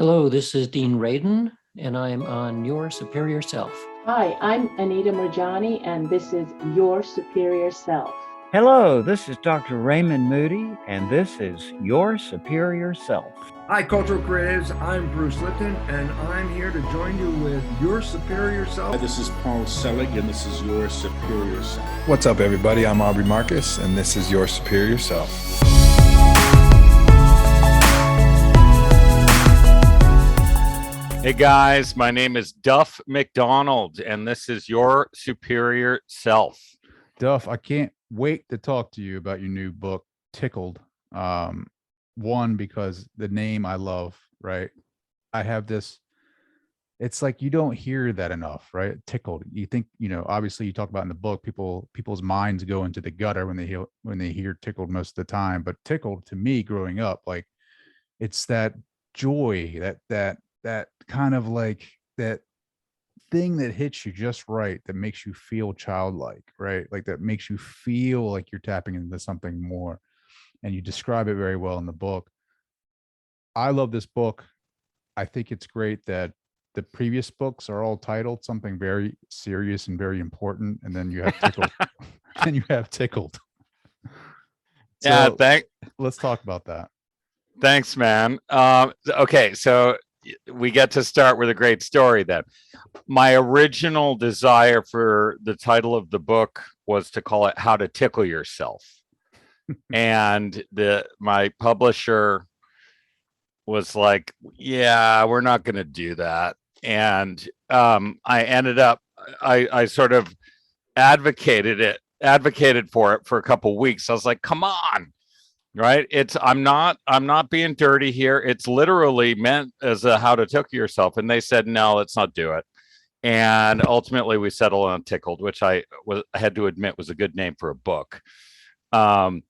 Hello, this is Dean Radin, and I'm on Your Superior Self. Hi, I'm Anita Murjani, and this is Your Superior Self. Hello, this is Dr. Raymond Moody, and this is Your Superior Self. Hi, Cultural Creatives. I'm Bruce Lipton, and I'm here to join you with Your Superior Self. This is Paul Selig, and this is Your Superior Self. What's up, everybody? I'm Aubrey Marcus, and this is Your Superior Self. Hey guys, my name is Duff McDonald, and this is Your Superior Self. Duff, I can't wait to talk to you about your new book, Tickled. One, because the name I love, right? I have this, it's like you don't hear that enough, right? Tickled. You think, obviously you talk about in the book, people's minds go into the gutter when they hear tickled most of the time. But tickled, to me, growing up, like it's that joy, that kind of like that thing that hits you just right, that makes you feel childlike, right? Like that makes you feel like you're tapping into something more. And you describe it very well in the book. I love this book. I think it's great that the previous books are all titled something very serious and very important. And then you have Tickled. And you have Tickled. Yeah, So let's talk about that. Thanks, man. Okay, so we get to start with a great story then. My original desire for the title of the book was to call it How to Tickle Yourself. And my publisher was like, yeah, we're not going to do that. And I ended up, I sort of advocated for it for a couple of weeks. I was like, come on. Right. I'm not being dirty here. It's literally meant as a how to tickle yourself. And they said, no, let's not do it. And ultimately we settled on Tickled, which I had to admit was a good name for a book. And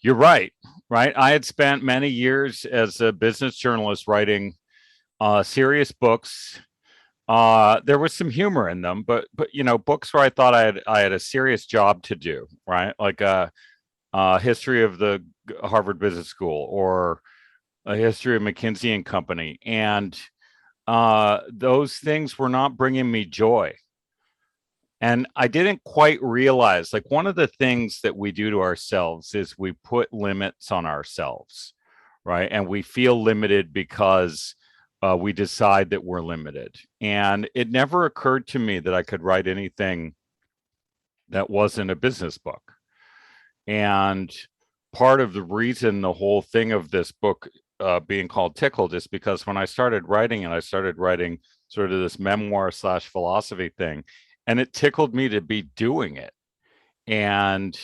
you're right. I had spent many years as a business journalist writing serious books. There was some humor in them, but books where I thought I had a serious job to do, right? Like history of the Harvard Business School or a history of McKinsey and Company. And those things were not bringing me joy. And I didn't quite realize, like, one of the things that we do to ourselves is we put limits on ourselves, right? And we feel limited because we decide that we're limited. And it never occurred to me that I could write anything that wasn't a business book. And part of the reason the whole thing of this book being called Tickled is because when I started writing sort of this memoir / philosophy thing, and it tickled me to be doing it. And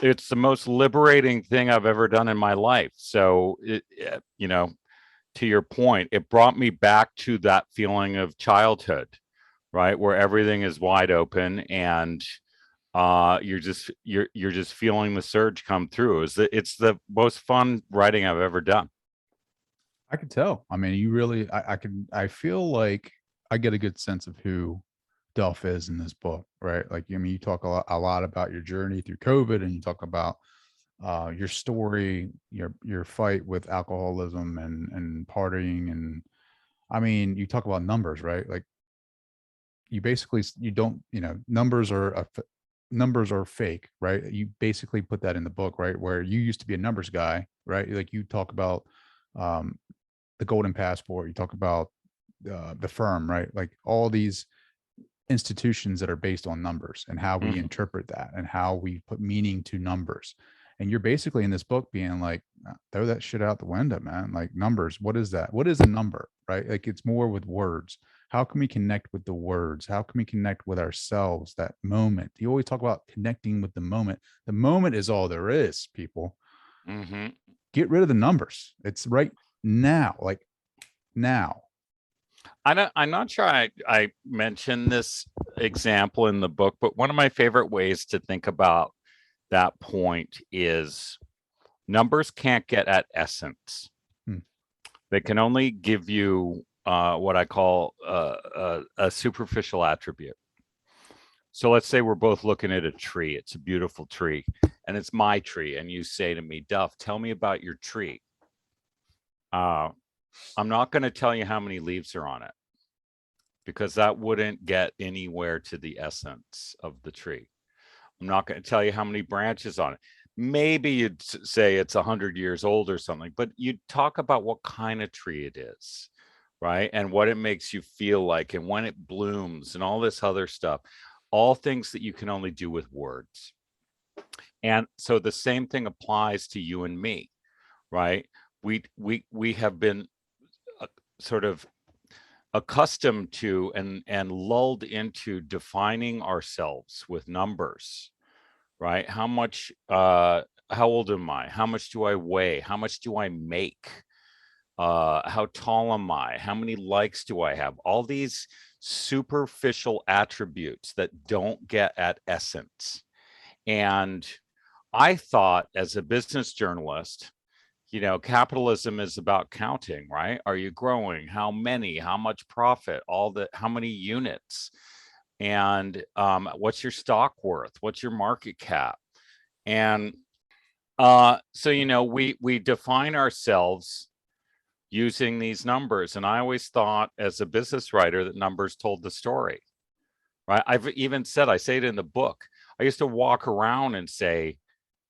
it's the most liberating thing I've ever done in my life. So, to your point, it brought me back to that feeling of childhood, right? Where everything is wide open and you're just feeling the surge come through. It's the most fun writing I've ever done. I can tell. I mean, you really, I feel like I get a good sense of who Duff is in this book, right? Like, I mean, you talk a lot about your journey through COVID, and you talk about your story, your fight with alcoholism and partying. And I mean, you talk about numbers, right? Like you basically, numbers are fake, right? You basically put that in the book, right? Where you used to be a numbers guy, right? Like you talk about the golden passport, you talk about the firm, right? Like all these institutions that are based on numbers and how we interpret that and how we put meaning to numbers. And you're basically in this book being like, throw that shit out the window, man. Like numbers, what is that? What is a number, right? Like it's more with words. How can we connect with the words? How can we connect with ourselves? That moment. You always talk about connecting with the moment. The moment is all there is, people. Mm-hmm. Get rid of the numbers. It's right now, like now. I'm not sure I mentioned this example in the book, but one of my favorite ways to think about that point is numbers can't get at essence. They can only give you what I call a superficial attribute. So let's say we're both looking at a tree. It's a beautiful tree, and it's my tree. And you say to me, Duff, tell me about your tree. I'm not going to tell you how many leaves are on it, because that wouldn't get anywhere to the essence of the tree. I'm not going to tell you how many branches on it. Maybe you'd say it's 100 years old or something, but you talk about what kind of tree it is, right? And what it makes you feel like, and when it blooms, and all this other stuff, all things that you can only do with words. And so the same thing applies to you and me, right? We have been sort of accustomed to and lulled into defining ourselves with numbers, right? How much, how old am I? How much do I weigh? How much do I make? How tall am I? How many likes do I have? All these superficial attributes that don't get at essence. And I thought, as a business journalist, capitalism is about counting, right? Are you growing? How many? How much profit? How many units? And what's your stock worth? What's your market cap? And so we define ourselves using these numbers. And I always thought, as a business writer, that numbers told the story, right? I've even said, I say it in the book, I used to walk around and say,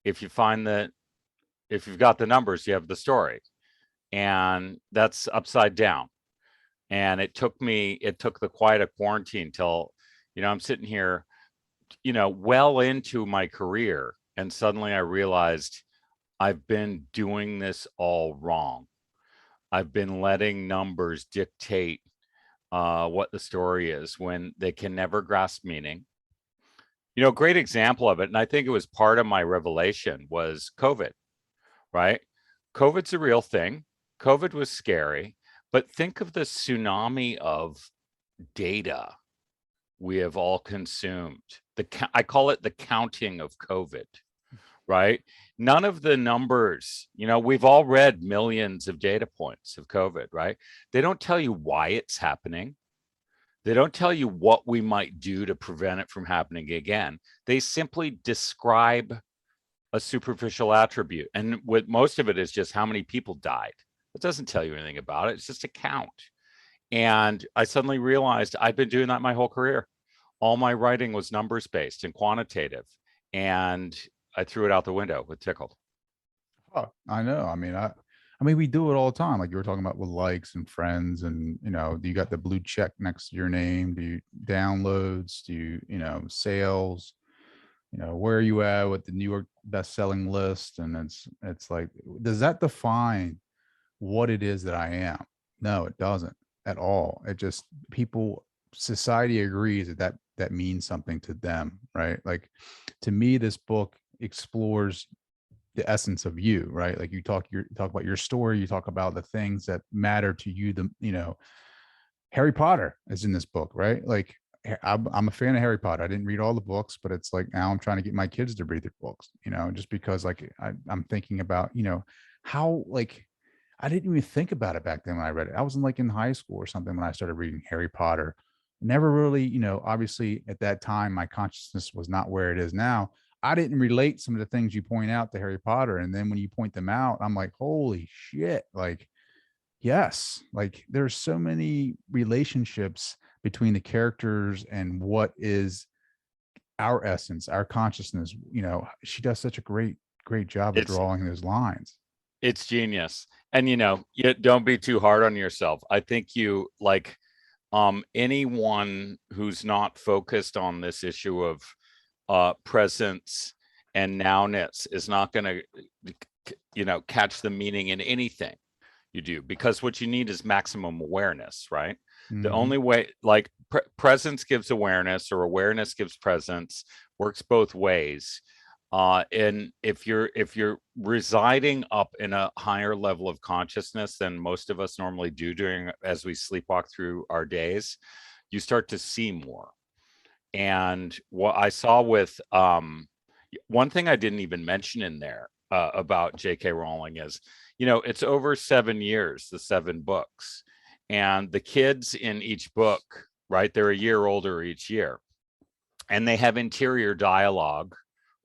if you've got the numbers, you have the story. And that's upside down. And it took the quiet of quarantine till, I'm sitting here, well into my career. And suddenly I realized I've been doing this all wrong. I've been letting numbers dictate what the story is, when they can never grasp meaning. A great example of it, and I think it was part of my revelation, was COVID, right? COVID's a real thing. COVID was scary, but think of the tsunami of data we have all consumed. I call it the counting of COVID, right? None of the numbers, we've all read millions of data points of COVID, right? They don't tell you why it's happening. They don't tell you what we might do to prevent it from happening again. They simply describe a superficial attribute. And what most of it is just how many people died. It doesn't tell you anything about it. It's just a count. And I suddenly realized I'd been doing that my whole career. All my writing was numbers based and quantitative. And I threw it out the window with Tickled. Oh, I know. I mean, we do it all the time. Like you were talking about with likes and friends, and do you got the blue check next to your name? Do you downloads? Do you, sales? Where are you at with the New York best-selling list? And it's like, does that define what it is that I am? No, it doesn't at all. It just, society agrees that means something to them, right? Like, to me, this book explores the essence of you, right? Like you talk about your story, you talk about the things that matter to you. Harry Potter is in this book, right? Like, I'm a fan of Harry Potter. I didn't read all the books, but it's like, now I'm trying to get my kids to read the books, just because, like, I'm thinking about, how, like, I didn't even think about it back then when I read it. I was in high school or something when I started reading Harry Potter. Never really, obviously at that time, my consciousness was not where it is now. I didn't relate some of the things you point out to Harry Potter. And then when you point them out, I'm like, holy shit. Like, yes, like there's so many relationships between the characters and what is our essence, our consciousness. She does such a great job of drawing those lines. It's genius. And, you don't be too hard on yourself. I think you, like, anyone who's not focused on this issue of presence and nowness is not going to, catch the meaning in anything you do, because what you need is maximum awareness, right? Mm-hmm. The only way, like, presence gives awareness, or awareness gives presence, works both ways. And if you're residing up in a higher level of consciousness than most of us normally do as we sleepwalk through our days, you start to see more. And what I saw with one thing I didn't even mention in there about J.K. Rowling is, it's over 7 years, the 7 books, and the kids in each book, right? They're a year older each year, and they have interior dialogue,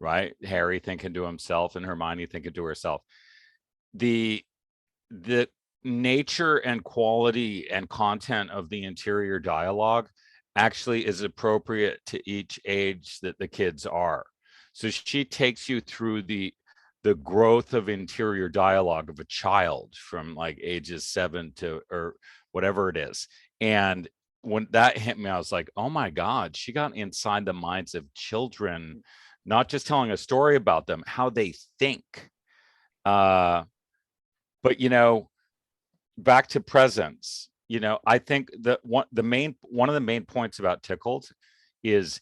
right? Harry thinking to himself and Hermione thinking to herself. The nature and quality and content of the interior dialogue actually is appropriate to each age that the kids are. So she takes you through the growth of interior dialogue of a child from like ages 7 to or whatever it is. And when that hit me, I was like, oh my God, she got inside the minds of children, not just telling a story about them, how they think. But, you know, back to presence, you know, I think that one of the main points about Tickled is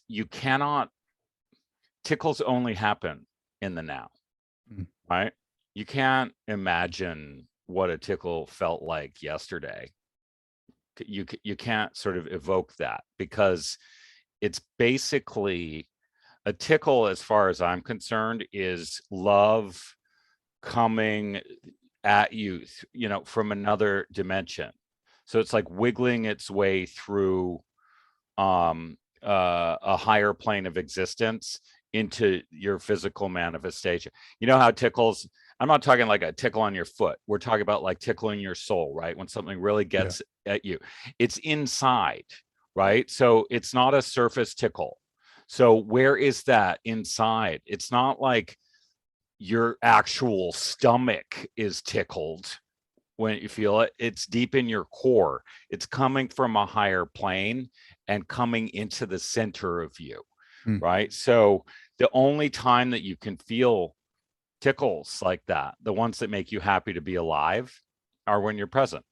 tickles only happen in the now, right? You can't imagine what a tickle felt like yesterday. You can't sort of evoke that, because it's basically a tickle, as far as I'm concerned, is love coming at you, you know, from another dimension. So it's like wiggling its way through a higher plane of existence into your physical manifestation. You know how tickles, I'm not talking like a tickle on your foot. We're talking about like tickling your soul, right? When something really gets at you, it's inside, right? So it's not a surface tickle. So where is that inside? It's not like your actual stomach is tickled when you feel it. It's deep in your core. It's coming from a higher plane and coming into the center of you, right? So the only time that you can feel tickles like that, the ones that make you happy to be alive, are when you're present.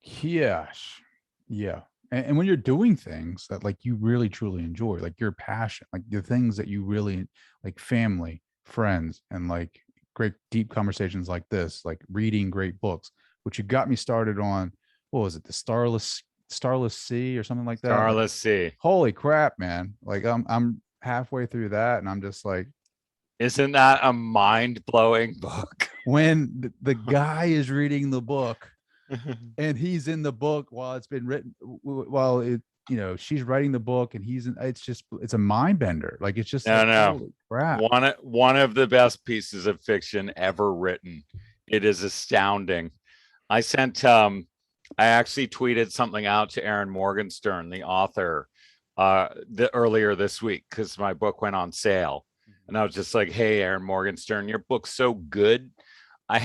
Yes. Yeah. And when you're doing things that like you really truly enjoy, like your passion, like the things that you really like, family, friends, and like great deep conversations like this, like reading great books, which you got me started on. What was it? The Starless Sea or something like that. Starless Sea. Holy crap, man. Like I'm halfway through that and I'm just like, isn't that a mind-blowing book? When the guy is reading the book and he's in the book while it's been written, while it, you know, she's writing the book and he's in, it's a mind bender. Like it's just holy crap. One of the best pieces of fiction ever written. It is astounding. I actually tweeted something out to Erin Morgenstern, the author, earlier this week, because my book went on sale. And I was just like, hey, Erin Morgenstern, your book's so good. I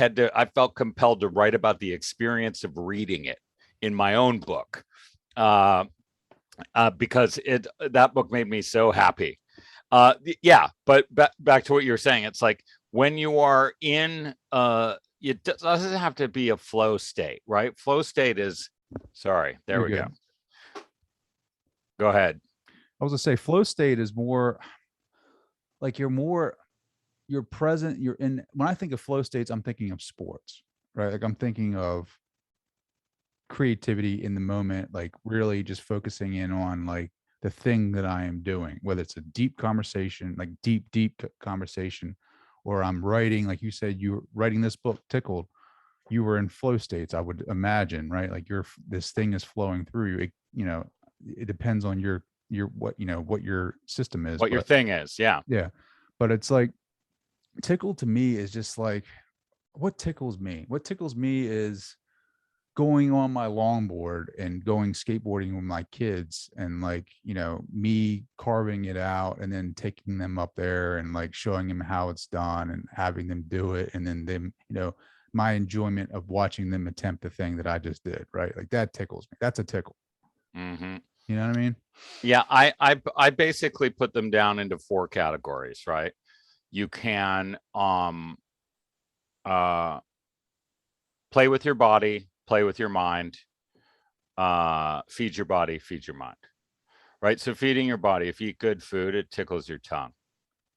felt compelled to write about the experience of reading it in my own book, because that book made me so happy. Yeah, but back to what you were saying, it's like when you are in, it doesn't have to be a flow state, right? Flow state is, sorry, there we go. Go ahead. I was gonna say flow state is more like you're present, you're in. When I think of flow states, I'm thinking of sports, right? Like I'm thinking of creativity in the moment, like really just focusing in on like the thing that I am doing, whether it's a deep conversation, like deep conversation, or I'm writing, like you said, you were writing this book, Tickled, you were in flow states, I would imagine, right? Like this thing is flowing through you. It, you know, it depends on your what, you know, what your system is, what your thing is. Yeah. But it's like Tickled to me is just like, what tickles me is going on my longboard and going skateboarding with my kids, and like, you know, me carving it out and then taking them up there and like showing them how it's done and having them do it, and then them, you know, my enjoyment of watching them attempt the thing that I just did, right? Like that tickles me. That's a tickle. You know what I mean? Yeah, I basically put them down into 4 categories, right? You can play with your body, play with your mind, feed your body, feed your mind, right? So feeding your body, if you eat good food, it tickles your tongue.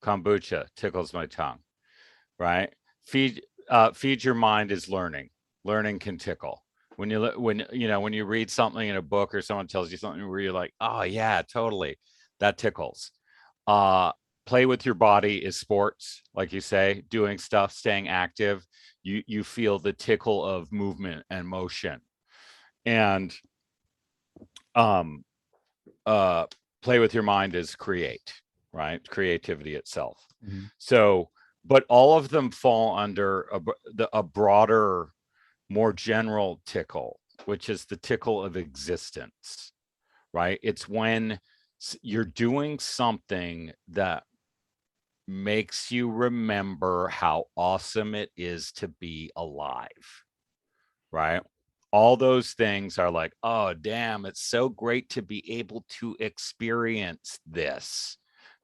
Kombucha tickles my tongue, right? Feed your mind is learning. Learning can tickle. When you read something in a book or someone tells you something where you're like, oh yeah, totally, that tickles. Play with your body is sports, like you say, doing stuff, staying active. You feel the tickle of movement and motion. And play with your mind is create, right? Creativity itself. So but all of them fall under a broader, more general tickle, which is the tickle of existence, right? It's when you're doing something that makes you remember how awesome it is to be alive, right? All those things are like, oh, damn, it's so great to be able to experience this.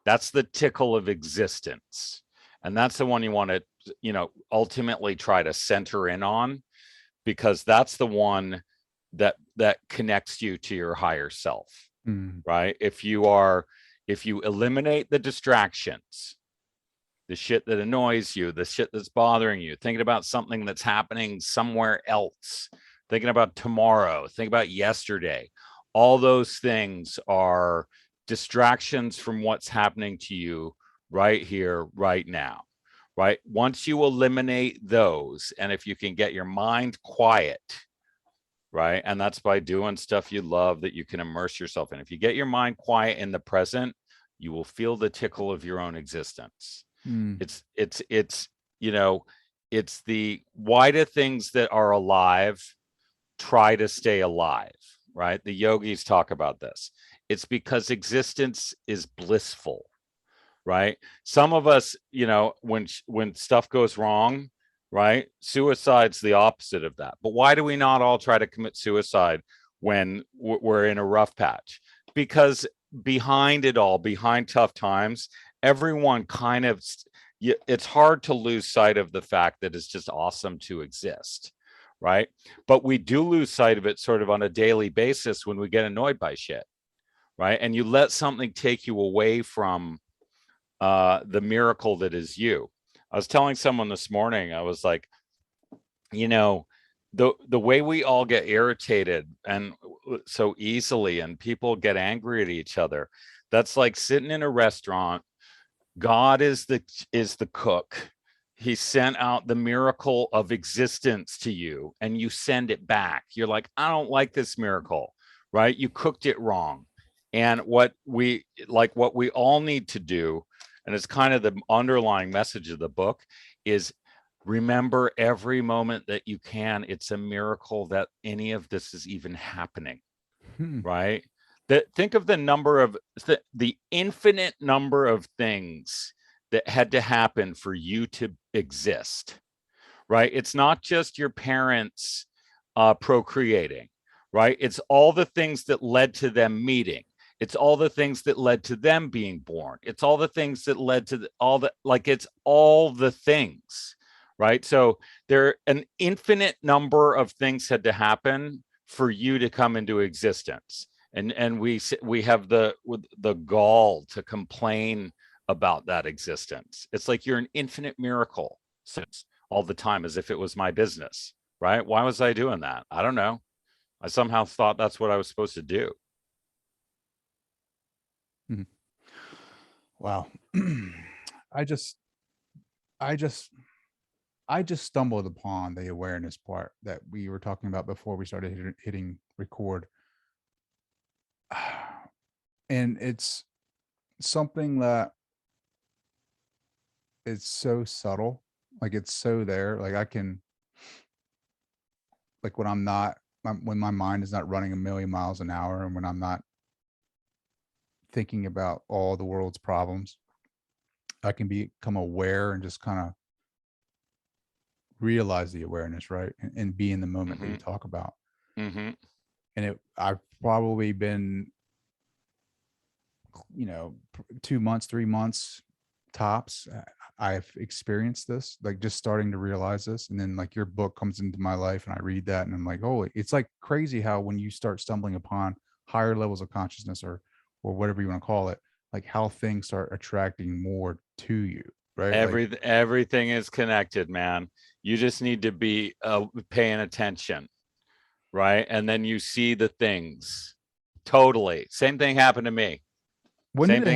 That's the tickle of existence. And that's the one you want to, ultimately try to center in on, because that's the one that connects you to your higher self, right? If you eliminate the distractions, the shit that annoys you, the shit that's bothering you, thinking about something that's happening somewhere else, thinking about tomorrow, think about yesterday. All those things are distractions from what's happening to you right here, right now, right? Once you eliminate those, and if you can get your mind quiet, right? And that's by doing stuff you love that you can immerse yourself in. If you get your mind quiet in the present, you will feel the tickle of your own existence. It's the why do things that are alive try to stay alive, right? The yogis talk about this. It's because existence is blissful, right? Some of us, when stuff goes wrong, right? Suicide's the opposite of that. But why do we not all try to commit suicide when we're in a rough patch? Because behind it all, behind tough times, everyone kind of, it's hard to lose sight of the fact that it's just awesome to exist, right? But we do lose sight of it sort of on a daily basis when we get annoyed by shit, right? And you let something take you away from the miracle that is you. I was telling someone this morning, I was like, the way we all get irritated and so easily, and people get angry at each other, that's like sitting in a restaurant. God is the cook. He sent out the miracle of existence to you, and you send it back. You're like, I don't like this miracle, right? You cooked it wrong. And what we all need to do, and it's kind of the underlying message of the book, is remember every moment that you can. It's a miracle that any of this is even happening, right? Think of the number of the infinite number of things that had to happen for you to exist, right? It's not just your parents procreating, right? It's all the things that led to them meeting. It's all the things that led to them being born. It's all the things that led to it's all the things, right? So there an infinite number of things had to happen for you to come into existence. And we have the gall to complain about that existence. It's like you're an infinite miracle all the time, as if it was my business, right? Why was I doing that? I don't know. I somehow thought that's what I was supposed to do. Wow. I just stumbled upon the awareness part that we were talking about before we started hitting record. And it's something that it's so subtle, like it's so there. Like I can, like when when my mind is not running a million miles an hour, and when I'm not thinking about all the world's problems, I can become aware and just kind of realize the awareness, right? And be in the moment that you talk about. And I've probably been, 2 months, 3 months tops. I've experienced this, like just starting to realize this. And then like your book comes into my life and I read that and I'm like, oh, it's like crazy how when you start stumbling upon higher levels of consciousness or whatever you want to call it, like how things start attracting more to you, right? Everything is connected, man. You just need to be paying attention, right? And then you see the things. Totally. Same thing happened to me. When did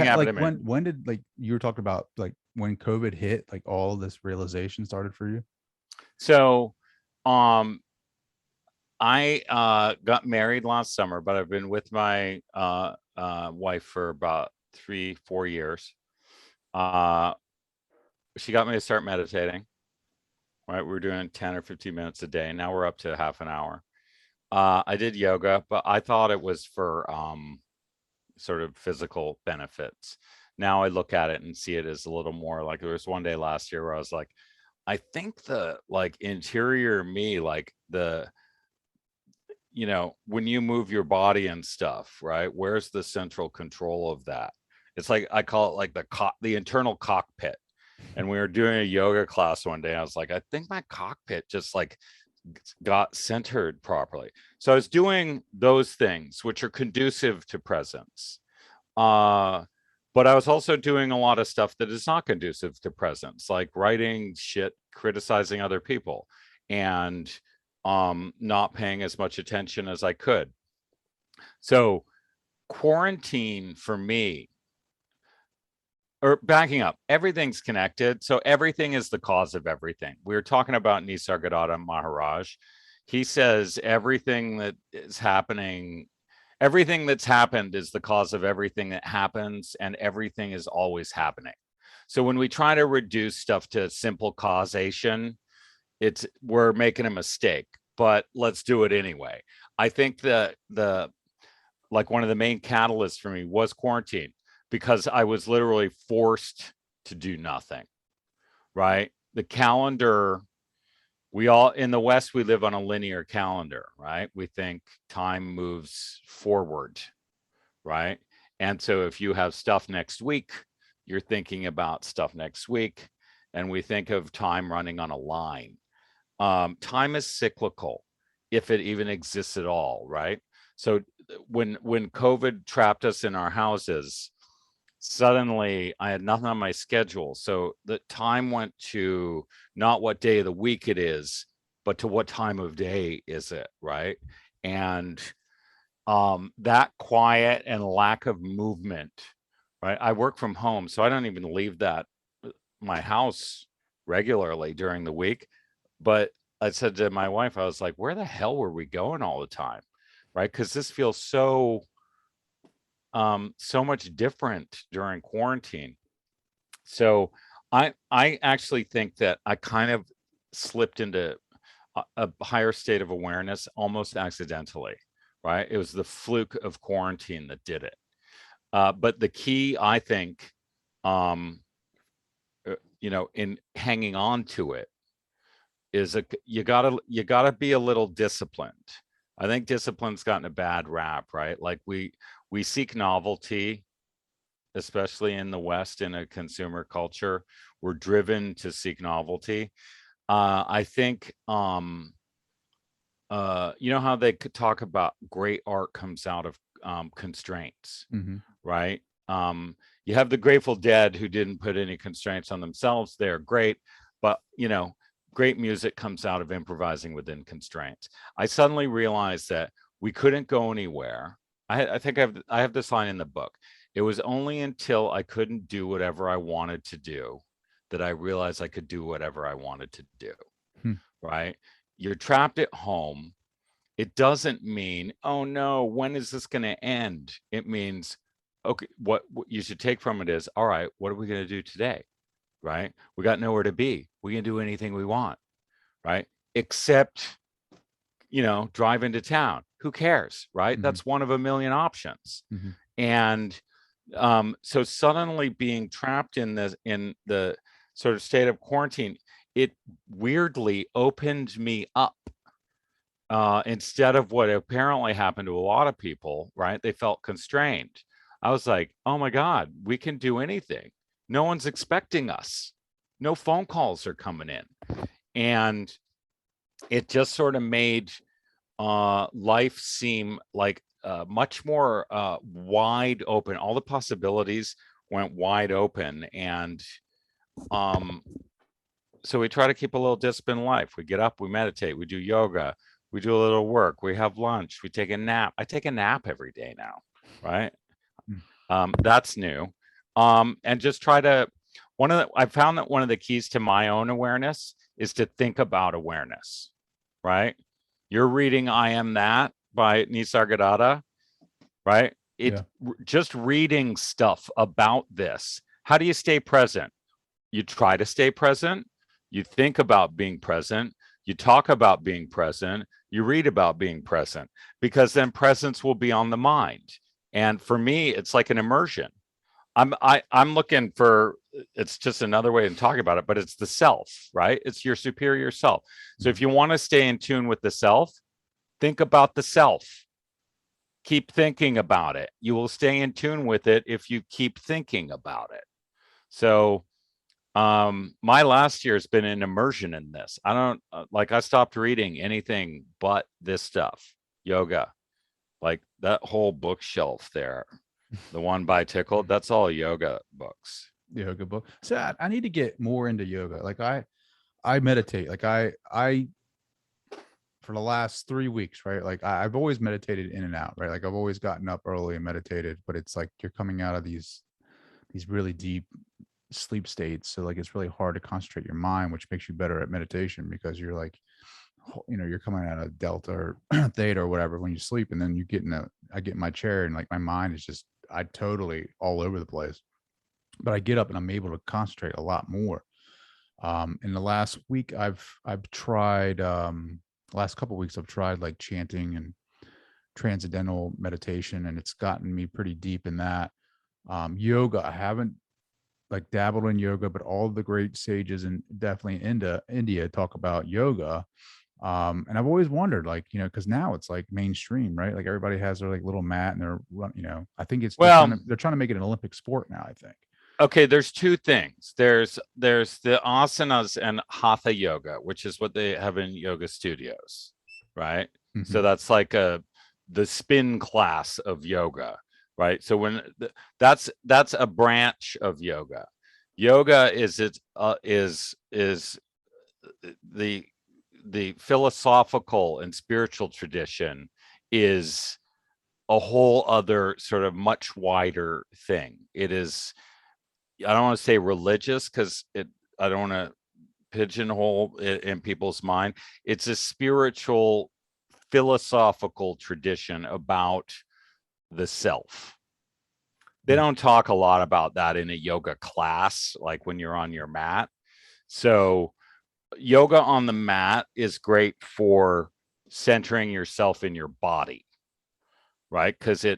you were talking about like when COVID hit, like all this realization started for you? So, I got married last summer, but I've been with my wife for about 3-4 years. she got me to start meditating. Right, we were doing 10 or 15 minutes a day. Now we're up to half an hour. I did yoga, but I thought it was for sort of physical benefits. Now I look at it and see it as a little more like, there was one day last year where I was like, I think the like interior me, like the, you know, when you move your body and stuff, right? Where's the central control of that? It's like, I call it like the internal cockpit. And we were doing a yoga class one day. I was like, I think my cockpit just like got centered properly. So I was doing those things which are conducive to presence. But I was also doing a lot of stuff that is not conducive to presence, like writing shit, criticizing other people, and not paying as much attention as I could. So quarantine for me, or backing up, everything's connected. So everything is the cause of everything. We were talking about Nisargadatta Maharaj. He says everything that is happening, everything that's happened is the cause of everything that happens, and everything is always happening. So when we try to reduce stuff to simple causation, we're making a mistake, but let's do it anyway. I think that like one of the main catalysts for me was quarantine, because I was literally forced to do nothing, right? The calendar, we all, in the West, we live on a linear calendar, right? We think time moves forward, right? And so if you have stuff next week, you're thinking about stuff next week. And we think of time running on a line. Time is cyclical, if it even exists at all, right? So when COVID trapped us in our houses, suddenly I had nothing on my schedule. So the time went to not what day of the week it is, but to what time of day is it, right? And that quiet and lack of movement, right? I work from home, so I don't even leave my house regularly during the week. But I said to my wife, I was like, where the hell were we going all the time? Right? Because this feels so much different during quarantine. So I actually think that I kind of slipped into a higher state of awareness almost accidentally, right? It was the fluke of quarantine that did it. But the key, I think, in hanging on to it is you gotta be a little disciplined. I think discipline's gotten a bad rap, right? Like we seek novelty, especially in the West, in a consumer culture. We're driven to seek novelty. I think, you know how they could talk about great art comes out of constraints, right? You have the Grateful Dead, who didn't put any constraints on themselves. They're great, but great music comes out of improvising within constraints. I suddenly realized that we couldn't go anywhere. I think I have this line in the book. It was only until I couldn't do whatever I wanted to do that I realized I could do whatever I wanted to do, right? You're trapped at home. It doesn't mean, oh no, when is this going to end? It means, okay, what you should take from it is, all right, what are we going to do today? Right? We got nowhere to be. We can do anything we want, right? Except, drive into town. Who cares, right? That's one of a million options. And so suddenly being trapped in the sort of state of quarantine, it weirdly opened me up. Instead of what apparently happened to a lot of people, right? They felt constrained. I was like, oh my God, we can do anything. No one's expecting us. No phone calls are coming in. And it just sort of made life seem like much more wide open. All the possibilities went wide open. And so we try to keep a little discipline in life. We get up, we meditate, we do yoga, we do a little work, we have lunch, we take a nap. I take a nap every day now, right? That's new. And just try to, I found that one of the keys to my own awareness is to think about awareness, right? You're reading I Am That by Nisargadatta, right? Just reading stuff about this. How do you stay present? you try to stay present, you think about being present, you talk about being present, you read about being present, because then presence will be on the mind. And for me, it's like an immersion. I'm looking for, it's just another way of talking about it, but it's the self, right? It's your superior self. So if you want to stay in tune with the self, think about the self. Keep thinking about it. You will stay in tune with it if you keep thinking about it. So my last year has been an immersion in this. I don't I stopped reading anything but this stuff, yoga, like that whole bookshelf there. The one by Tickled, that's all yoga books. Yoga book. So I need to get more into yoga. Like I meditate. Like I for the last 3 weeks, right? Like I've always meditated in and out, right? Like I've always gotten up early and meditated, but it's like you're coming out of these really deep sleep states. So like it's really hard to concentrate your mind, which makes you better at meditation because you're like, you're coming out of delta or theta or whatever when you sleep, and then you get I get in my chair and like my mind is just I totally all over the place. But I get up and I'm able to concentrate a lot more. In the last week, I've tried last couple of weeks I've tried like chanting and transcendental meditation, and it's gotten me pretty deep in that. Yoga, I haven't like dabbled in yoga, but all the great sages and definitely in India talk about yoga. And I've always wondered, like, because now it's like mainstream, right? Like everybody has their like little mat and they're, I think it's they're trying to make it an Olympic sport now, I think. Okay, there's two things. There's the asanas and hatha yoga, which is what they have in yoga studios, right? Mm-hmm. So that's like the spin class of yoga, right? So when that's a branch of yoga. Yoga is the philosophical and spiritual tradition is a whole other sort of much wider thing. It is, I don't want to say religious because I don't want to pigeonhole it in people's mind. It's a spiritual, philosophical tradition about the self. They don't talk a lot about that in a yoga class, like when you're on your mat. So yoga on the mat is great for centering yourself in your body, right? Because they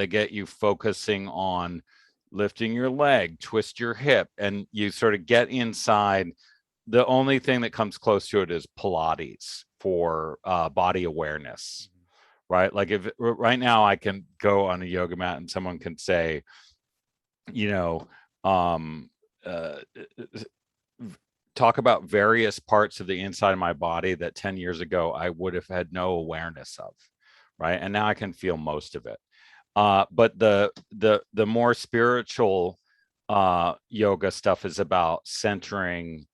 get you focusing on lifting your leg, twist your hip, and you sort of get inside. The only thing that comes close to it is Pilates for body awareness, right? Like if right now I can go on a yoga mat and someone can say, talk about various parts of the inside of my body that 10 years ago I would have had no awareness of, right? And now I can feel most of it. But the more spiritual yoga stuff is about centering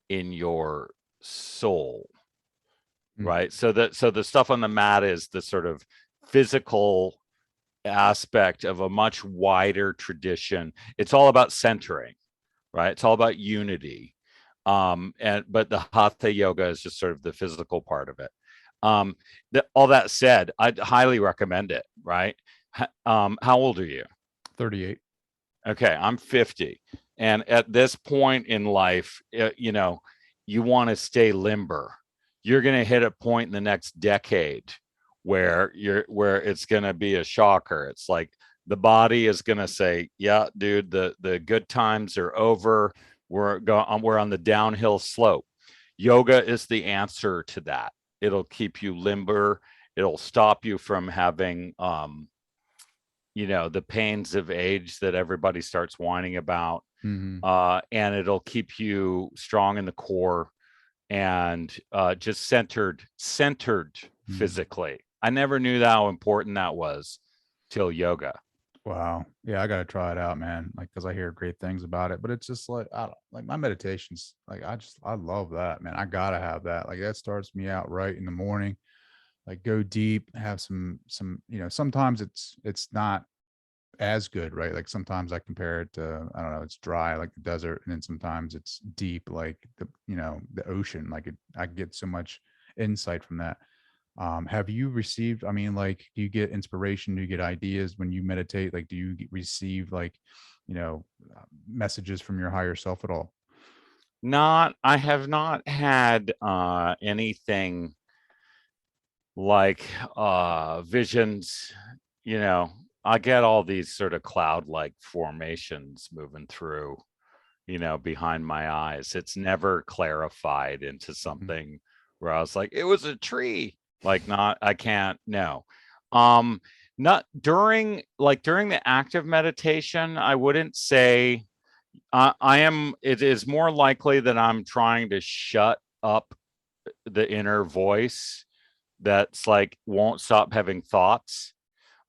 in your soul, right? So the stuff on the mat is the sort of physical aspect of a much wider tradition. It's all about centering, right? It's all about unity. But the hatha yoga is just sort of the physical part of it. All that said, I'd highly recommend it, right? How old are you? 38. Okay, I'm 50. And at this point in life, you want to stay limber. You're going to hit a point in the next decade where it's going to be a shocker. It's like the body is going to say, yeah, dude, the good times are over. We're on the downhill slope. Yoga is the answer to that. It'll keep you limber. It'll stop you from having, the pains of age that everybody starts whining about. Mm-hmm. And it'll keep you strong in the core and just centered mm-hmm. physically. I never knew how important that was till yoga. Wow. Yeah, I got to try it out, man. Like, cause I hear great things about it, but it's just like, like my meditations, like, I love that, man. I gotta have that. Like that starts me out right in the morning, like go deep, have some, sometimes it's not as good, right? Like sometimes I compare it to, I don't know, it's dry, like the desert. And then sometimes it's deep, like the ocean, like I get so much insight from that. Have you received, do you get inspiration? Do you get ideas when you meditate? Like, do you receive like messages from your higher self at all? I have not had anything like visions. I get all these sort of cloud-like formations moving through, behind my eyes. It's never clarified into something where I was like, it was a tree. I can't, no. Not during the active meditation, I wouldn't say it is more likely that I'm trying to shut up the inner voice that's won't stop having thoughts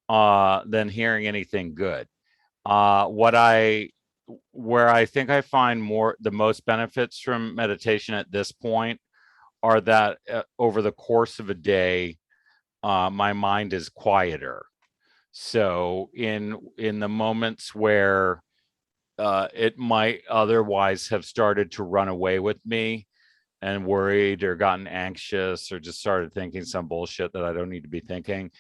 than hearing anything good. Where I think I find the most benefits from meditation at this point are that over the course of a day, my mind is quieter. So in the moments where it might otherwise have started to run away with me and worried or gotten anxious or just started thinking some bullshit that I don't need to be thinking,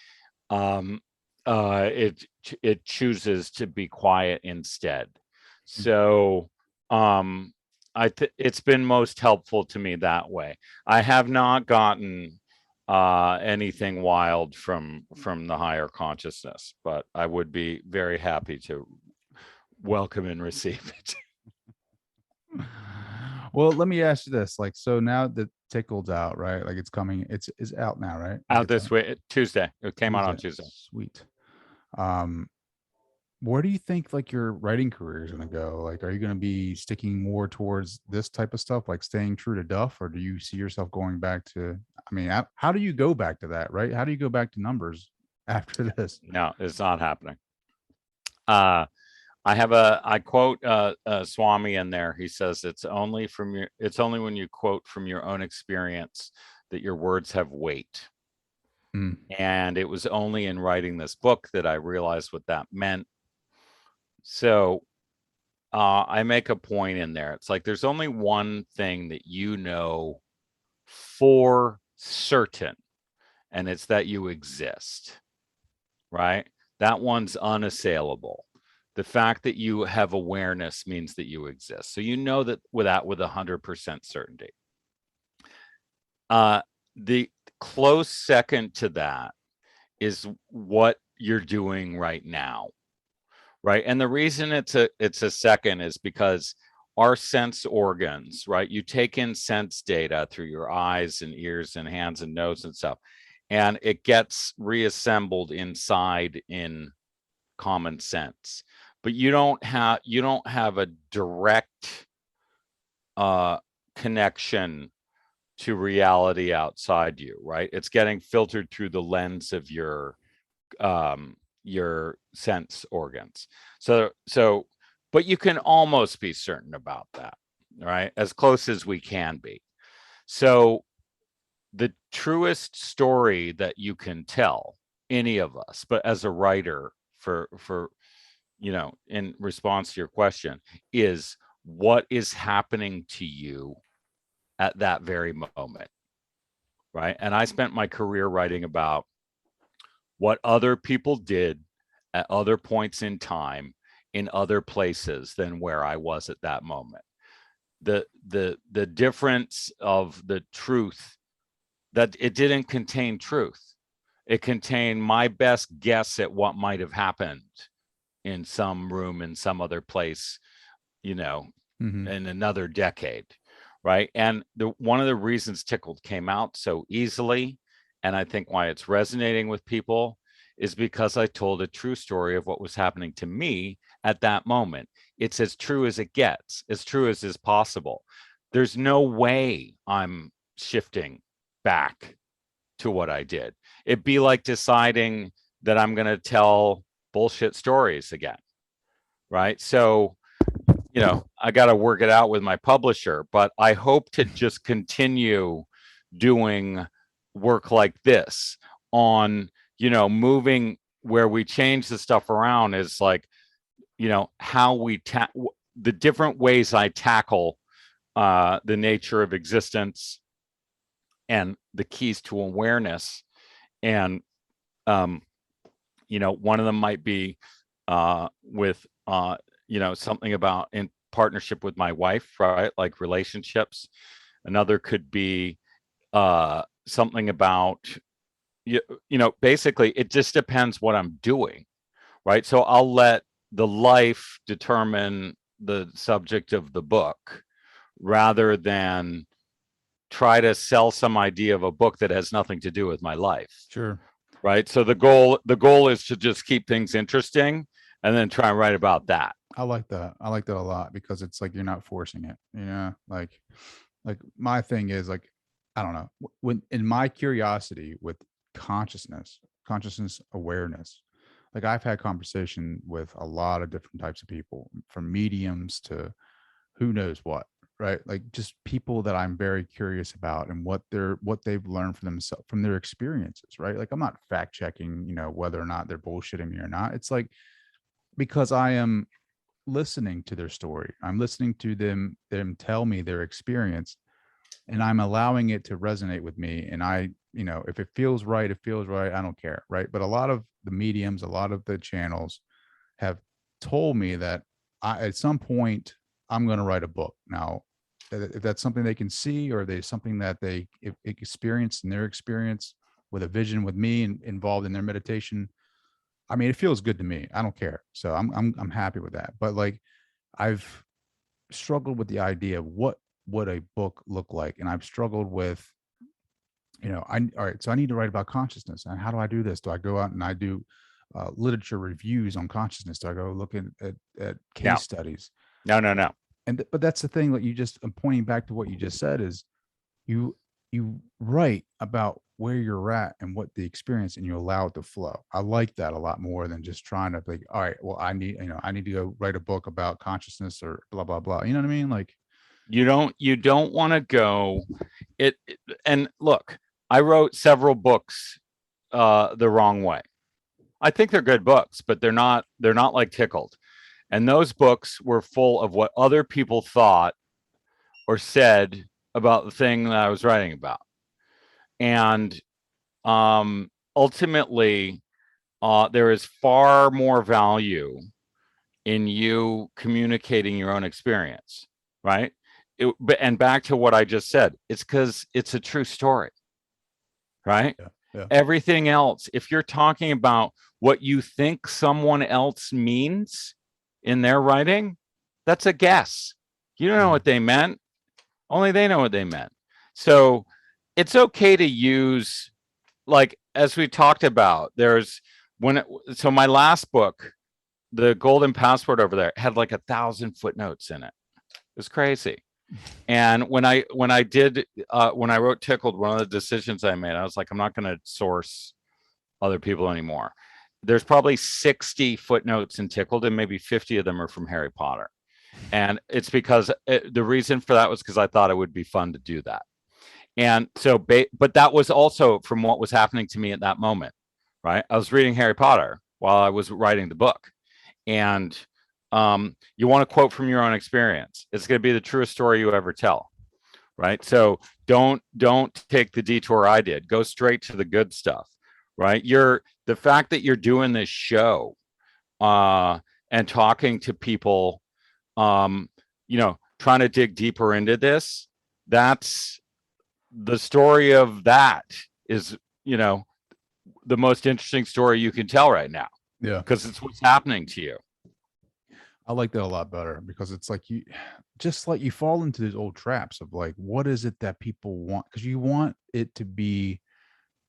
it chooses to be quiet instead. So it's been most helpful to me that way. I have not gotten anything wild from the higher consciousness, but I would be very happy to welcome and receive it. Well, let me ask you this. So now that Tickled's out, right? It's coming, it's out now, right? Out this way, Tuesday. It came out on Tuesday. Sweet. Where do you think your writing career is going to go? Are you going to be sticking more towards this type of stuff, staying true to Duff, or do you see yourself going back to, how do you go back to that, right? How do you go back to numbers after this? No, it's not happening. I quote Swami in there. He says, it's only when you quote from your own experience that your words have weight. And it was only in writing this book that I realized what that meant. So I make a point in there. It's there's only one thing that for certain, and it's that you exist, right? That one's unassailable. The fact that you have awareness means that you exist. So that with 100% certainty. The close second to that is what you're doing right now, right? And the reason it's a second is because our sense organs, right? You take in sense data through your eyes and ears and hands and nose and stuff, and it gets reassembled inside in Commonsense. But you don't have a direct connection to reality outside you, right? It's getting filtered through the lens of your sense organs. So, but you can almost be certain about that, right? As close as we can be. So the truest story that you can tell, any of us, but as a writer, for in response to your question, is what is happening to you at that very moment, right? And I spent my career writing about what other people did at other points in time in other places than where I was at that moment. The difference of the truth, that it didn't contain truth. It contained my best guess at what might have happened in some room in some other place, in another decade, right? And one of the reasons Tickled came out so easily, and I think why it's resonating with people, is because I told a true story of what was happening to me at that moment. It's as true as it gets, as true as is possible. There's no way I'm shifting back to what I did. It'd be like deciding that I'm going to tell bullshit stories again, right? So, I got to work it out with my publisher, but I hope to just continue doing work like this on, moving where we change the stuff around is how we the different ways I tackle the nature of existence and the keys to awareness. And, one of them might be with, something about in partnership with my wife, right? Like relationships. Another could be something about, basically it just depends what I'm doing, right? So I'll let the life determine the subject of the book rather than try to sell some idea of a book that has nothing to do with my life. Sure. Right. So the goal is to just keep things interesting and then try and write about that. I like that. I like that a lot because it's like you're not forcing it. Like my thing is like, I don't know, when in my curiosity with consciousness awareness, like I've had conversation with a lot of different types of people, from mediums to who knows what, right? Like just people that I'm very curious about and what they've learned from themselves, from their experiences, right? Like I'm not fact checking, whether or not they're bullshitting me or not. It's like, because I am listening to their story, I'm listening to them tell me their experience, and I'm allowing it to resonate with me. And if it feels right, it feels right. I don't care, right? But a lot of the mediums, a lot of the channels have told me that at some point I'm going to write a book. Now, if that's something they can see, or there's something that they experience in their experience with a vision with me and involved in their meditation, I mean, it feels good to me. I don't care. So I'm happy with that. But like, I've struggled with the idea of what would a book look like, and I've struggled with, all right, so I need to write about consciousness, and how do I do this? Do I go out and I do literature reviews on consciousness? Do I go look at case studies? No. But that's the thing that I'm pointing back to what you just said is you write about where you're at and what the experience, and you allow it to flow. I like that a lot more than just trying to like, all right, well, I need to go write a book about consciousness or blah, blah, blah. You know what I mean? Like, you don't want to go and look, I wrote several books the wrong way. I think they're good books, but they're not like Tickled. And those books were full of what other people thought or said about the thing that I was writing about. And ultimately, there is far more value in you communicating your own experience, right? And back to what I just said, it's because it's a true story, right? Yeah. Everything else, if you're talking about what you think someone else means in their writing, that's a guess. You don't know what they meant. Only they know what they meant. So it's okay to use, like, as we talked about, so my last book, The Golden Passport over there, had like 1,000 footnotes in it. It was crazy. And when I wrote Tickled, one of the decisions I made, I was like, I'm not going to source other people anymore. There's probably 60 footnotes in Tickled, and maybe 50 of them are from Harry Potter. And it's because the reason for that was because I thought it would be fun to do that. And so, but that was also from what was happening to me at that moment, right? I was reading Harry Potter while I was writing the book. And you want to quote from your own experience. It's going to be the truest story you ever tell, right? So don't take the detour I did. Go straight to the good stuff, right? The fact that you're doing this show and talking to people, trying to dig deeper into this, that's the story of that is, the most interesting story you can tell right now. Yeah. Because it's what's happening to you. I like that a lot better, because it's like you fall into these old traps of like, what is it that people want? Because you want it to be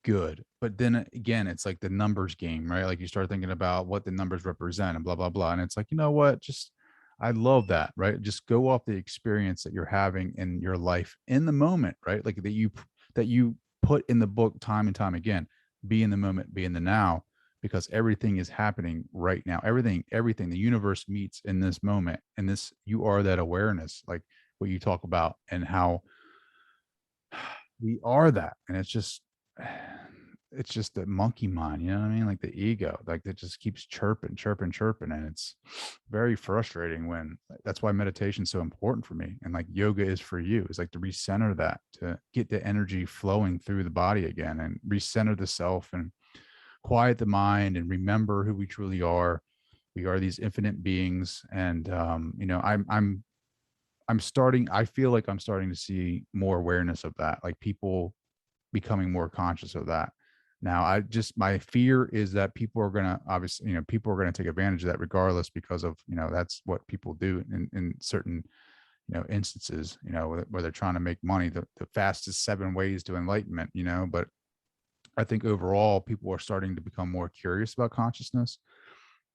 good, but then again, it's like the numbers game, right? Like you start thinking about what the numbers represent and blah, blah, blah. And it's like, you know what? I love that, right? Just go off the experience that you're having in your life in the moment, right? Like that you put in the book time and time again. Be in the moment, be in the now, because everything is happening right now. Everything, the universe meets in this moment. And you are that awareness, like what you talk about, and how we are that. And it's just the monkey mind, you know what I mean? Like the ego, like that just keeps chirping. And it's very frustrating that's why meditation is so important for me. And like yoga is for you, is like to recenter that, to get the energy flowing through the body again, and recenter the self and quiet the mind and remember who we truly are. We are these infinite beings, and you know, I feel like I'm starting to see more awareness of that, like people becoming more conscious of that. Now, my fear is that people are going to, obviously, you know, people are going to take advantage of that regardless, because of, you know, that's what people do in certain, you know, instances, you know, where they're trying to make money, the fastest 7 ways to enlightenment, you know. But I think overall people are starting to become more curious about consciousness,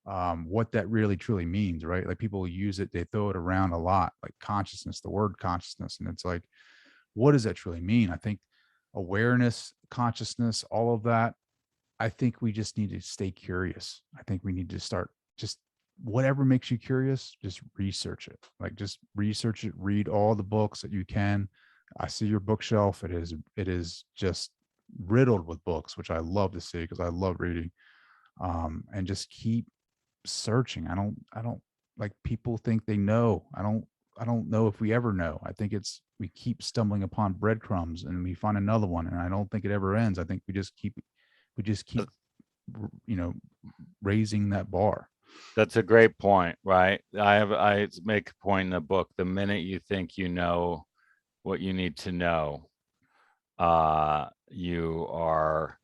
what that really truly means, right? Like people use it, they throw it around a lot, like consciousness, the word consciousness. And it's like, what does that truly mean? I think awareness, consciousness, all of that, I think we just need to stay curious. I think we need to start, just whatever makes you curious, just research it. Like just research it, read all the books that you can. I see your bookshelf. It is just riddled with books, which I love to see because I love reading. And just keep searching. I don't like, people think they know. I don't know if we ever know. I think we keep stumbling upon breadcrumbs and we find another one, and I don't think it ever ends. I think we just keep you know, raising that bar. That's a great point, right? I make a point in the book: the minute you think you know what you need to know, you are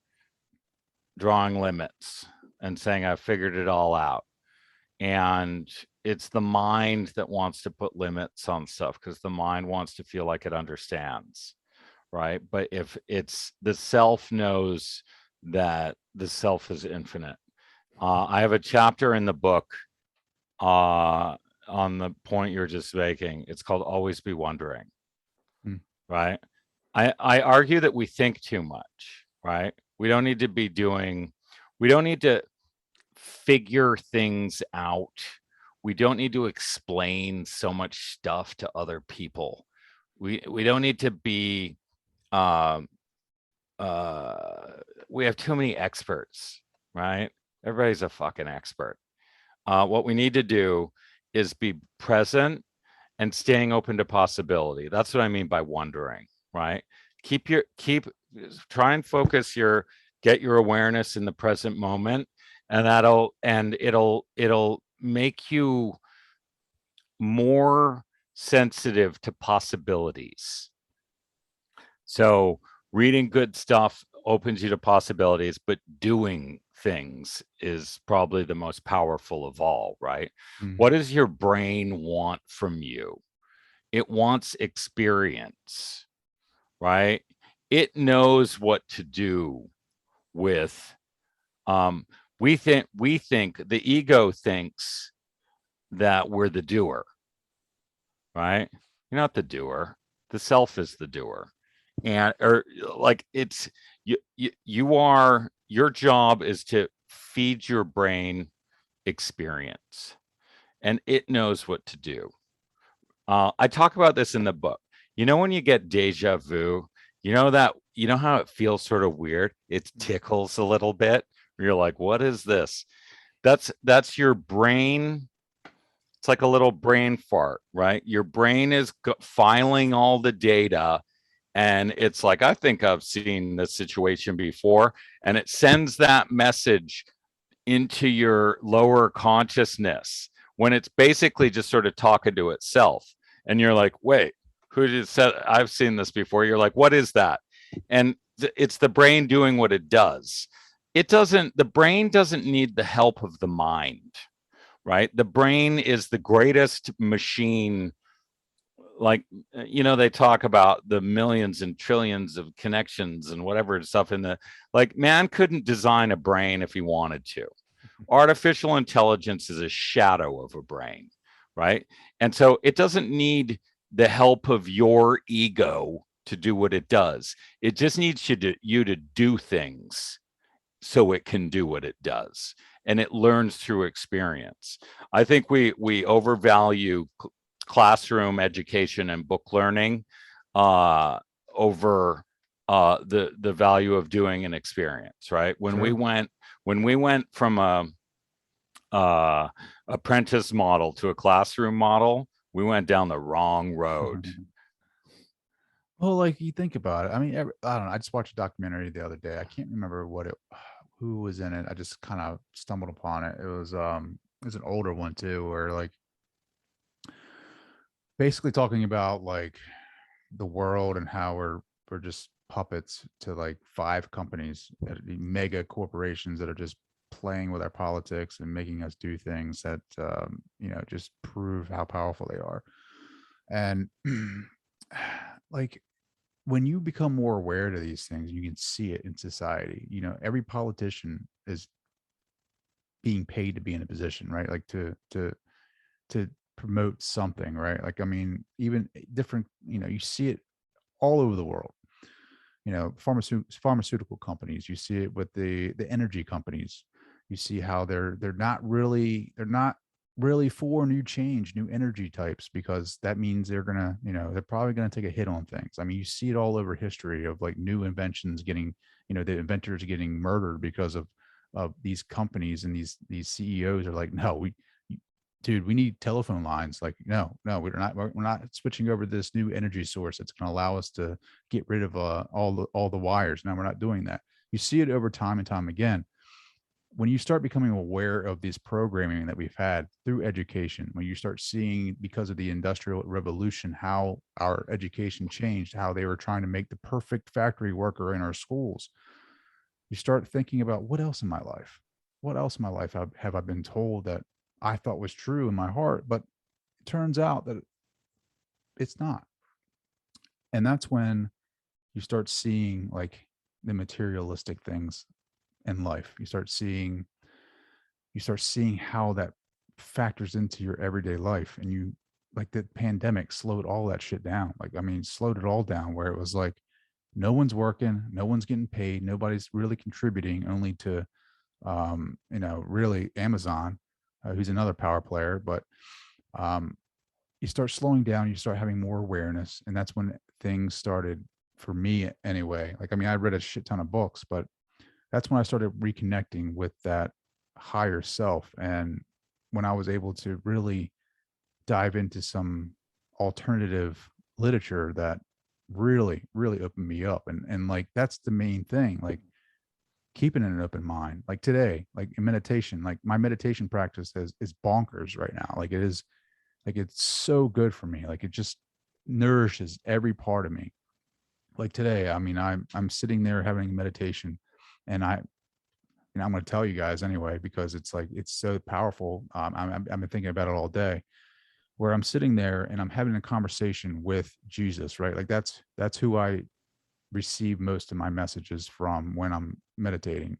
drawing limits and saying, I've figured it all out. And it's the mind that wants to put limits on stuff, because the mind wants to feel like it understands, right? But if it's the self knows that the self is infinite. I have a chapter in the book on the point you're just making. It's called Always Be Wondering, right? I argue that we think too much, right? We don't need to figure things out. We don't need to explain so much stuff to other people. We don't need to be we have too many experts, right? Everybody's a fucking expert. What we need to do is be present and staying open to possibility. That's what I mean by wondering, right? Try and focus get your awareness in the present moment, and it'll make you more sensitive to possibilities. So reading good stuff opens you to possibilities, but doing things is probably the most powerful of all, right? What does your brain want from you? It wants experience, right? It knows what to do with. We think the ego thinks that we're the doer, right? You're not the doer. The self is the doer. And your job is to feed your brain experience, and it knows what to do. I talk about this in the book. You know, when you get deja vu, you know how it feels sort of weird? It tickles a little bit. You're like, what is this? That's your brain. It's like a little brain fart, right? Your brain is filing all the data, and it's like, I think I've seen this situation before, and it sends that message into your lower consciousness when it's basically just sort of talking to itself. And you're like, wait, who just said I've seen this before? You're like, what is that? And it's the brain doing what it does. The brain doesn't need the help of the mind, right? The brain is the greatest machine. Like, you know, they talk about the millions and trillions of connections and whatever stuff man couldn't design a brain if he wanted to. Artificial intelligence is a shadow of a brain, right? And so it doesn't need the help of your ego to do what it does. It just needs you to do things so it can do what it does. And it learns through experience. I think we overvalue classroom education and book learning over the value of doing an experience, right? When we went from a apprentice model to a classroom model, we went down the wrong road. Well, like, you think about it. I mean, I don't know. I just watched a documentary the other day. I can't remember who was in it. I just kind of stumbled upon it. It was there's an older one too, where like basically talking about like the world and how we're just puppets to like 5 companies, the mega corporations that are just playing with our politics and making us do things that just prove how powerful they are. And like when you become more aware to these things, you can see it in society. Every politician is being paid to be in a position, right? Like to promote something, right? Like, I mean, even different, you see it all over the world. Pharmaceutical companies, you see it with the energy companies. You see how they're not really for new energy types, because that means they're probably gonna take a hit on things. I mean, you see it all over history of like new inventions getting, the inventors getting murdered because of these companies, and these CEOs are like, no, dude, we need telephone lines. Like, no, we're not switching over to this new energy source that's going to allow us to get rid of all the wires. No, we're not doing that. You see it over time and time again. When you start becoming aware of this programming that we've had through education, when you start seeing, because of the Industrial Revolution, how our education changed, how they were trying to make the perfect factory worker in our schools, you start thinking about, what else in my life? What else in my life have I been told that I thought was true in my heart, but it turns out that it's not. And that's when you start seeing like the materialistic things in life. You start seeing how that factors into your everyday life. And you, like, the pandemic slowed all that shit down. Like, I mean, slowed it all down, where it was like, no one's working, no one's getting paid, nobody's really contributing, only to really Amazon, who's another power player. But you start slowing down, you start having more awareness. And that's when things started, for me anyway. Like, I mean, I read a shit ton of books, but that's when I started reconnecting with that higher self. And when I was able to really dive into some alternative literature that really, really opened me up. And like, that's the main thing. Like, keeping an open mind. Like today, like in meditation, like my meditation practice is bonkers right now. Like, it is, like, it's so good for me. Like, it just nourishes every part of me. Like today, I mean, I'm sitting there having a meditation, and I'm going to tell you guys anyway, because it's like, it's so powerful. I've been thinking about it all day, where I'm sitting there and I'm having a conversation with Jesus, right? Like, that's who I receive most of my messages from when I'm meditating.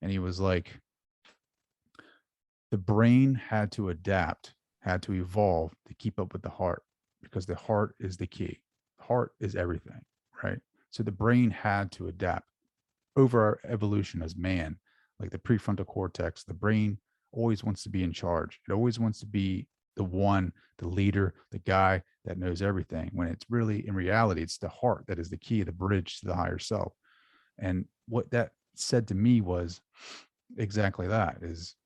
And he was like, the brain had to adapt, had to evolve to keep up with the heart, because the heart is the key. Heart is everything, right? So the brain had to adapt over our evolution as man. Like the prefrontal cortex, the brain always wants to be in charge. It always wants to be the one, the leader, the guy that knows everything, when it's really, in reality, it's the heart that is the key, the bridge to the higher self. And what that said to me was exactly that, is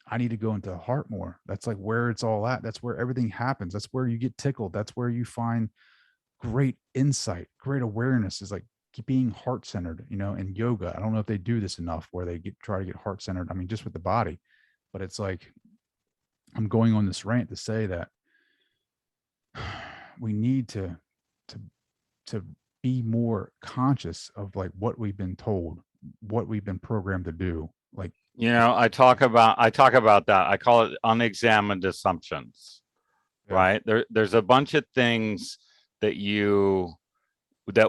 I need to go into the heart more. That's like where it's all at. That's where everything happens. That's where you get tickled. That's where you find great insight, great awareness, is like being heart-centered, and yoga. I don't know if they do this enough, where they try to get heart-centered. I mean, just with the body, but it's like, I'm going on this rant to say that we need to be more conscious of like what we've been told, what we've been programmed to do. Like, I talk about that. I call it unexamined assumptions. Yeah. Right? There's a bunch of things that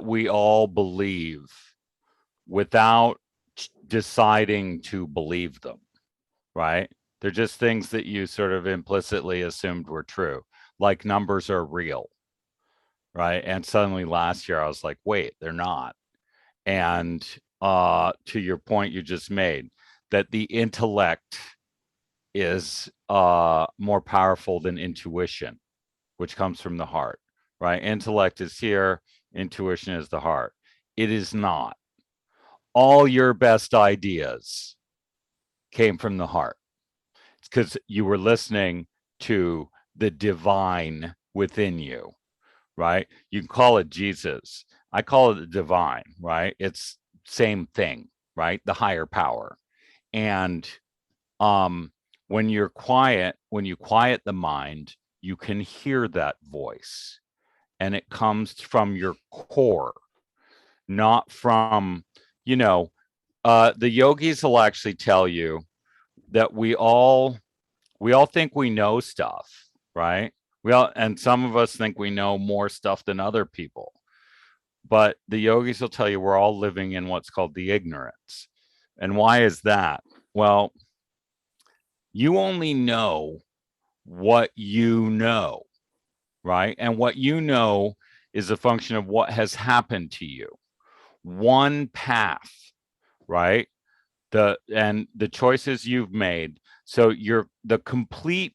we all believe without deciding to believe them. Right? They're just things that you sort of implicitly assumed were true, like numbers are real. Right? And suddenly last year I was like, wait, they're not. And to your point you just made, that the intellect is more powerful than intuition, which comes from the heart, right? Intellect is here, intuition is the heart. It is not. All your best ideas came from the heart. It's because you were listening to the divine within you, right? You can call it Jesus. I call it the divine, right? It's same thing, right? The higher power. And when you're quiet, when you quiet the mind, you can hear that voice, and it comes from your core, not from, the yogis will actually tell you that we all think we know stuff, right? And some of us think we know more stuff than other people. But the yogis will tell you we're all living in what's called the ignorance. And why is that? Well, you only know what you know, right? And what you know is a function of what has happened to you. One path, right? The choices you've made. So the complete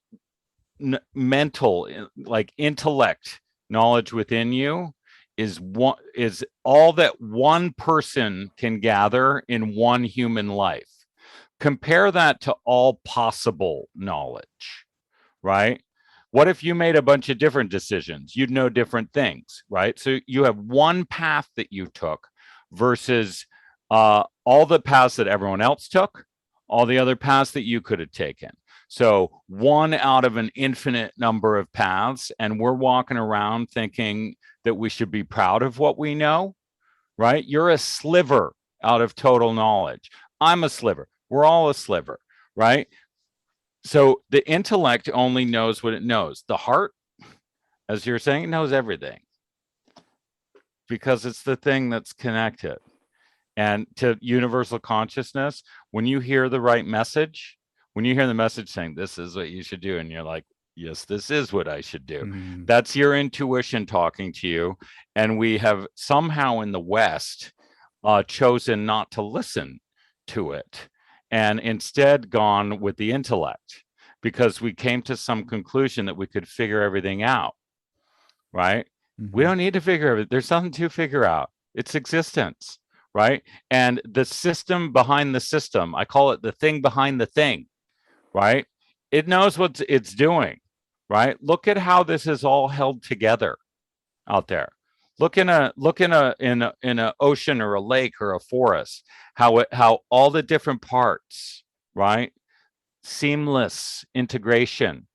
mental, like intellect knowledge within you is all that one person can gather in one human life. Compare that to all possible knowledge, right? What if you made a bunch of different decisions? You'd know different things, right? So you have one path that you took versus all the paths that everyone else took, all the other paths that you could have taken. So one out of an infinite number of paths, and we're walking around thinking that we should be proud of what we know, right? You're a sliver out of total knowledge. I'm a sliver. We're all a sliver, right? So the intellect only knows what it knows. The heart, as you're saying, knows everything because it's the thing that's connected. And to universal consciousness, when you hear the right message, when you hear the message saying, this is what you should do, and you're like, yes, this is what I should do. That's your intuition talking to you. And we have somehow in the West chosen not to listen to it and instead gone with the intellect because we came to some conclusion that we could figure everything out, right? We don't need to figure everything. There's something to figure out. It's existence, right? And the system behind the system, I call it the thing behind the thing, right? It knows what it's doing, right? Look at how this is all held together out there. Look in a ocean or a lake or a forest, how all the different parts, right? Seamless integration.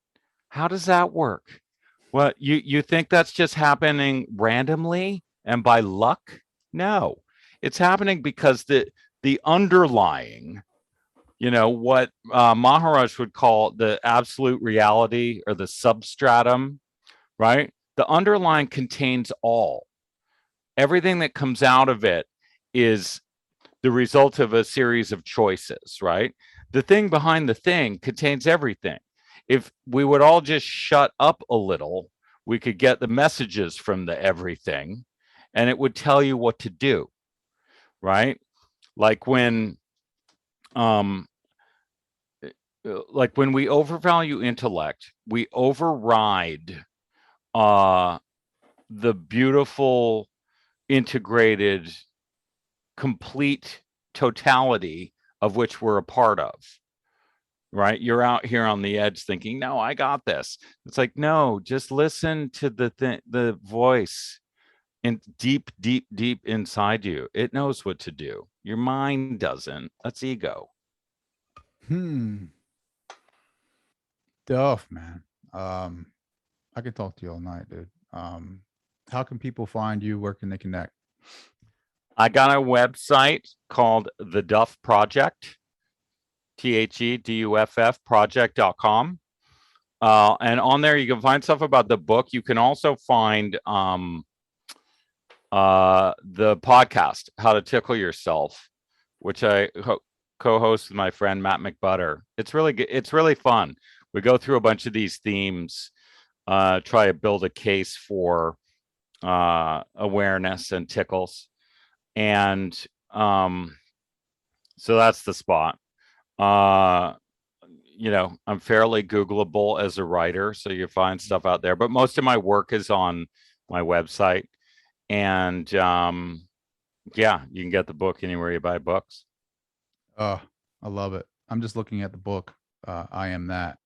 How does that work? Well, you think that's just happening randomly and by luck? No, it's happening because the underlying, what Maharaj would call the absolute reality or the substratum, right? The underlying contains all. Everything that comes out of it is the result of a series of choices, right? The thing behind the thing contains everything. If we would all just shut up a little, we could get the messages from the everything, and it would tell you what to do, right? Like when we overvalue intellect, we override the beautiful, integrated, complete totality of which we're a part of, right? You're out here on the edge thinking, no, I got this. It's like, no, just listen to the voice in deep inside you. It knows what to do. Your mind doesn't. That's ego. Duff, man. I could talk to you all night, dude. How can people find you? Where can they connect? I got a website called The Duff Project, THEDUFF project.com. And on there, you can find stuff about the book. You can also find the podcast, How to Tickle Yourself, which I co-host with my friend Matt McButter. It's really good. It's really fun. We go through a bunch of these themes, try to build a case for awareness and tickles. And so that's the spot. I'm fairly Googleable as a writer, so you find stuff out there. But most of my work is on my website. And you can get the book anywhere you buy books. I love it. I'm just looking at the book, I Am That,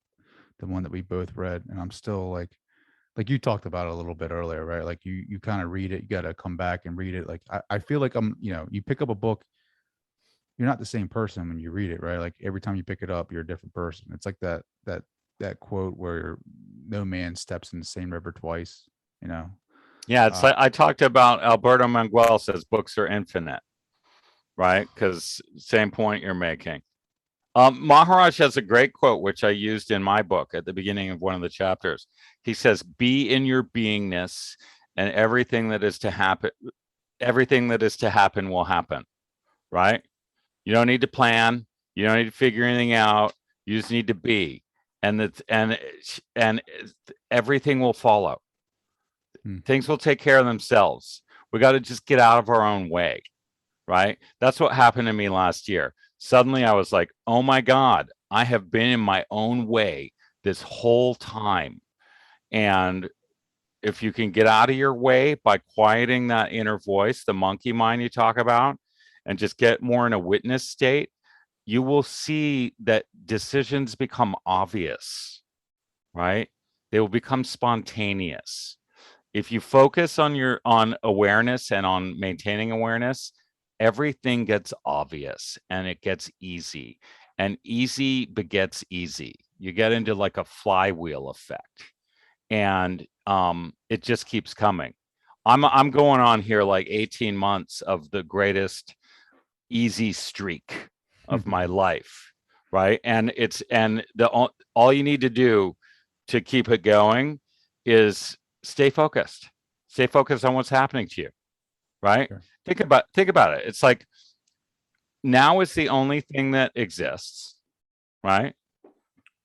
the one that we both read, and I'm still like you talked about it a little bit earlier, right? Like you kind of read it, you got to come back and read it. Like I feel like I'm, you pick up a book you're not the same person when you read it, right? Like every time you pick it up, you're a different person. It's like that quote where no man steps in the same river twice, you know? Yeah, it's like I talked about Alberto Manguel says books are infinite, right? Because same point you're making. Maharaj has a great quote, which I used in my book at the beginning of one of the chapters. He says, be in your beingness, and everything that is to happen will happen, right? You don't need to plan. You don't need to figure anything out. You just need to be. And everything will follow. Things will take care of themselves. We got to just get out of our own way, right? That's what happened to me last year. Suddenly I was like, oh my God, I have been in my own way this whole time. And if you can get out of your way by quieting that inner voice, the monkey mind you talk about, and just get more in a witness state, you will see that decisions become obvious, right? They will become spontaneous. If you focus on awareness and on maintaining awareness, everything gets obvious and it gets easy, and easy begets easy. You get into like a flywheel effect, and it just keeps coming. I'm going on here like 18 months of the greatest easy streak of my life, right? And all you need to do to keep it going is stay focused on what's happening to you, right? Sure. Think about it. It's like now is the only thing that exists, right?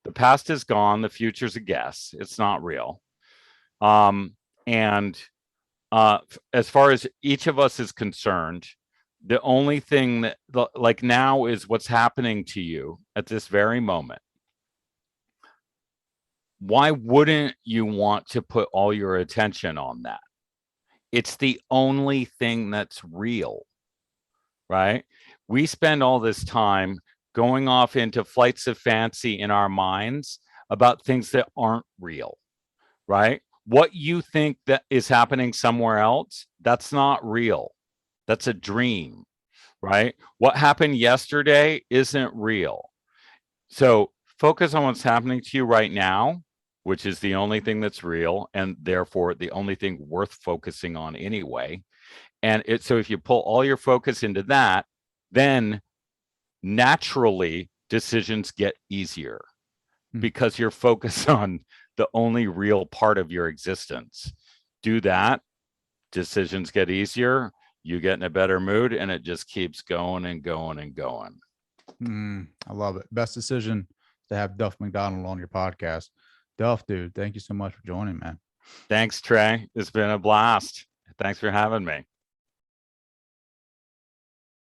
The past is gone, the future's a guess, it's not real. And as far as each of us is concerned, the only thing that like now is what's happening to you at this very moment. Why wouldn't you want to put all your attention on that? It's the only thing that's real, right? We spend all this time going off into flights of fancy in our minds about things that aren't real, right? What you think that is happening somewhere else, that's not real. That's a dream, right? What happened yesterday isn't real. So focus on what's happening to you right now, which is the only thing that's real, and therefore the only thing worth focusing on anyway. And so if you pull all your focus into that, then naturally decisions get easier because you're focused on the only real part of your existence. Do that, decisions get easier, you get in a better mood, and it just keeps going and going and going. I love it. Best decision to have Duff McDonald on your podcast. Duff, dude, thank you so much for joining, man. Thanks, Trey. It's been a blast. Thanks for having me.